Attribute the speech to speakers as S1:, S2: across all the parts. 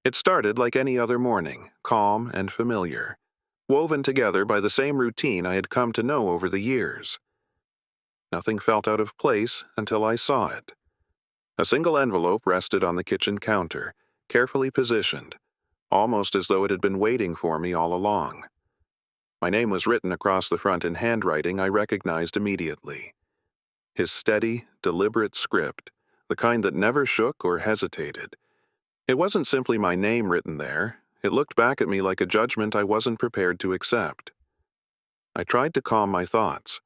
S1: It started like any other morning, calm and familiar, woven together by the same routine I had come to know over the years. Nothing felt out of place until I saw it. A single envelope rested on the kitchen counter, carefully positioned, almost as though it had been waiting for me all along. My name was written across the front in handwriting I recognized immediately. His steady, deliberate script, the kind that never shook or hesitated. It wasn't simply my name written there. It looked back at me like a judgment I wasn't prepared to accept. I tried to calm my thoughts.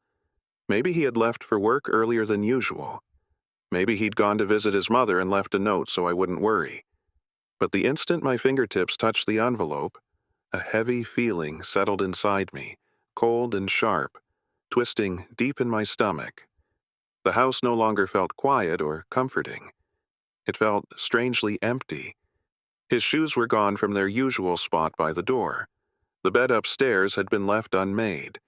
S1: Maybe he had left for work earlier than usual. Maybe he'd gone to visit his mother and left a note so I wouldn't worry. But the instant my fingertips touched the envelope, a heavy feeling settled inside me, cold and sharp, twisting deep in my stomach. The house no longer felt quiet or comforting. It felt strangely empty. His shoes were gone from their usual spot by the door. The bed upstairs had been left unmade.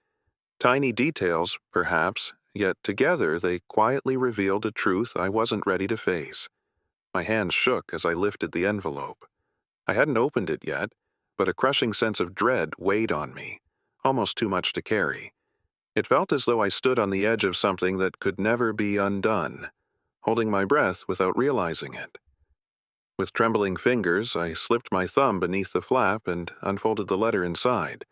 S1: Tiny details, perhaps, yet together they quietly revealed a truth I wasn't ready to face. My hands shook as I lifted the envelope. I hadn't opened it yet, but a crushing sense of dread weighed on me, almost too much to carry. It felt as though I stood on the edge of something that could never be undone, holding my breath without realizing it. With trembling fingers, I slipped my thumb beneath the flap and unfolded the letter inside.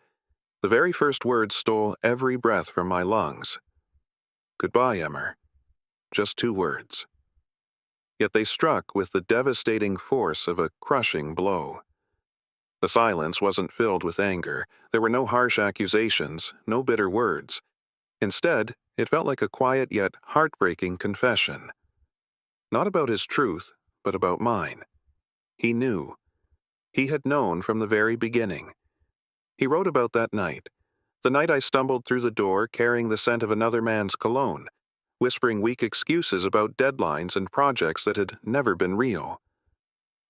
S1: The very first words stole every breath from my lungs. Goodbye, Emmer. Just 2 words. Yet they struck with the devastating force of a crushing blow. The silence wasn't filled with anger. There were no harsh accusations, no bitter words. Instead, it felt like a quiet yet heartbreaking confession. Not about his truth, but about mine. He knew. He had known from the very beginning. He wrote about that night, the night I stumbled through the door carrying the scent of another man's cologne, whispering weak excuses about deadlines and projects that had never been real.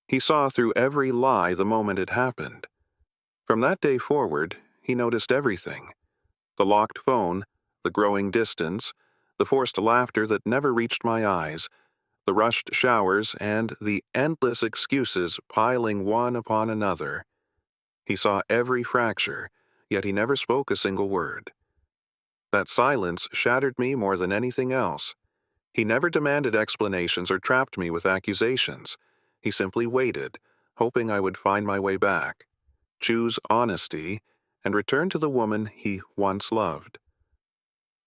S1: He saw through every lie the moment it happened. From that day forward, he noticed everything. The locked phone, the growing distance, the forced laughter that never reached my eyes, the rushed showers, and the endless excuses piling one upon another. He saw every fracture, yet he never spoke a single word. That silence shattered me more than anything else. He never demanded explanations or trapped me with accusations. He simply waited, hoping I would find my way back, choose honesty, and return to the woman he once loved.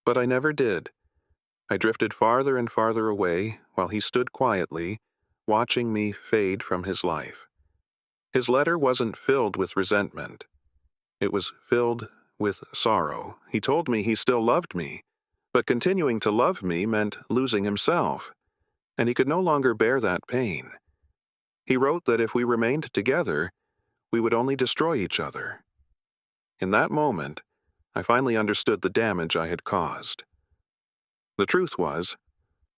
S1: But I never did. I drifted farther and farther away while he stood quietly, watching me fade from his life. His letter wasn't filled with resentment. It was filled with sorrow. He told me he still loved me, but continuing to love me meant losing himself, and he could no longer bear that pain. He wrote that if we remained together, we would only destroy each other. In that moment, I finally understood the damage I had caused. The truth was,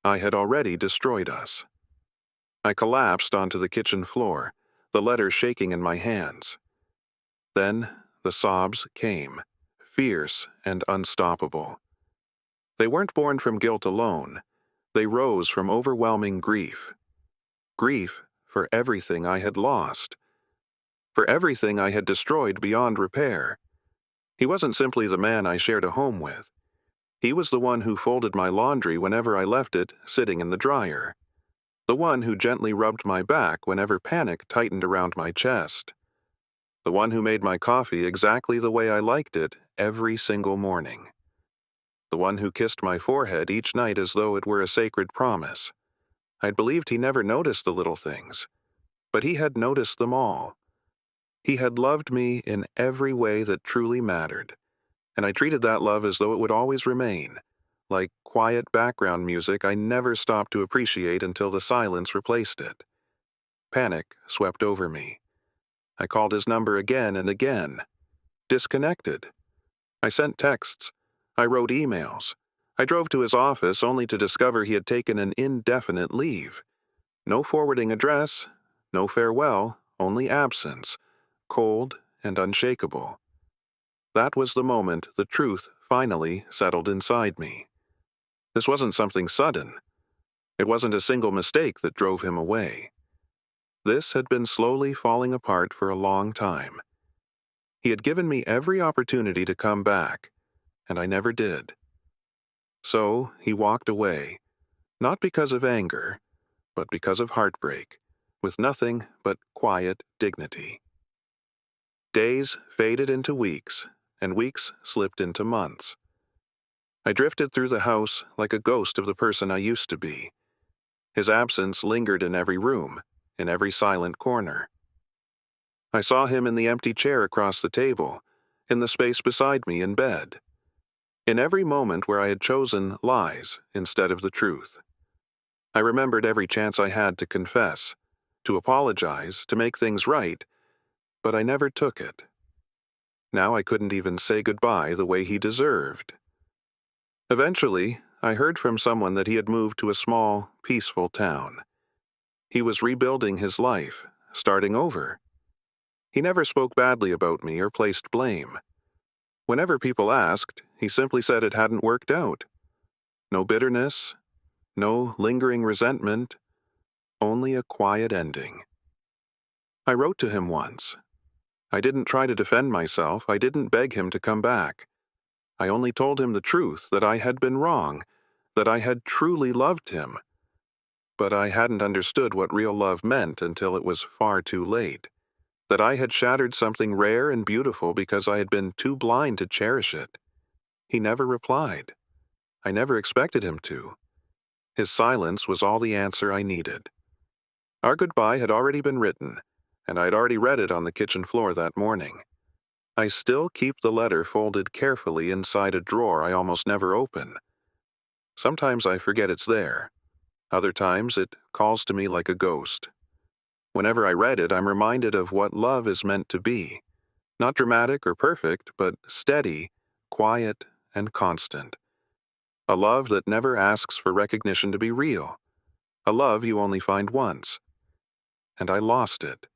S1: I had already destroyed us. I collapsed onto the kitchen floor, the letter shaking in my hands. Then the sobs came, fierce and unstoppable. They weren't born from guilt alone. They rose from overwhelming grief. Grief for everything I had lost. For everything I had destroyed beyond repair. He wasn't simply the man I shared a home with. He was the one who folded my laundry whenever I left it sitting in the dryer. The one who gently rubbed my back whenever panic tightened around my chest. The one who made my coffee exactly the way I liked it every single morning. The one who kissed my forehead each night as though it were a sacred promise. I'd believed he never noticed the little things, but he had noticed them all. He had loved me in every way that truly mattered, and I treated that love as though it would always remain, like quiet background music I never stopped to appreciate until the silence replaced it. Panic swept over me. I called his number again and again. Disconnected. I sent texts. I wrote emails. I drove to his office only to discover he had taken an indefinite leave. No forwarding address, no farewell, only absence, cold and unshakable. That was the moment the truth finally settled inside me. This wasn't something sudden. It wasn't a single mistake that drove him away. This had been slowly falling apart for a long time. He had given me every opportunity to come back, and I never did. So he walked away, not because of anger, but because of heartbreak, with nothing but quiet dignity. Days faded into weeks, and weeks slipped into months. I drifted through the house like a ghost of the person I used to be. His absence lingered in every room, in every silent corner. I saw him in the empty chair across the table, in the space beside me in bed, in every moment where I had chosen lies instead of the truth. I remembered every chance I had to confess, to apologize, to make things right, but I never took it. Now I couldn't even say goodbye the way he deserved. Eventually, I heard from someone that he had moved to a small, peaceful town. He was rebuilding his life, starting over. He never spoke badly about me or placed blame. Whenever people asked, he simply said it hadn't worked out. No bitterness, no lingering resentment, only a quiet ending. I wrote to him once. I didn't try to defend myself. I didn't beg him to come back. I only told him the truth, that I had been wrong, that I had truly loved him. But I hadn't understood what real love meant until it was far too late. That I had shattered something rare and beautiful because I had been too blind to cherish it. He never replied. I never expected him to. His silence was all the answer I needed. Our goodbye had already been written, and I had already read it on the kitchen floor that morning. I still keep the letter folded carefully inside a drawer I almost never open. Sometimes I forget it's there. Other times it calls to me like a ghost. Whenever I read it, I'm reminded of what love is meant to be. Not dramatic or perfect, but steady, quiet, and constant. A love that never asks for recognition to be real. A love you only find once. And I lost it.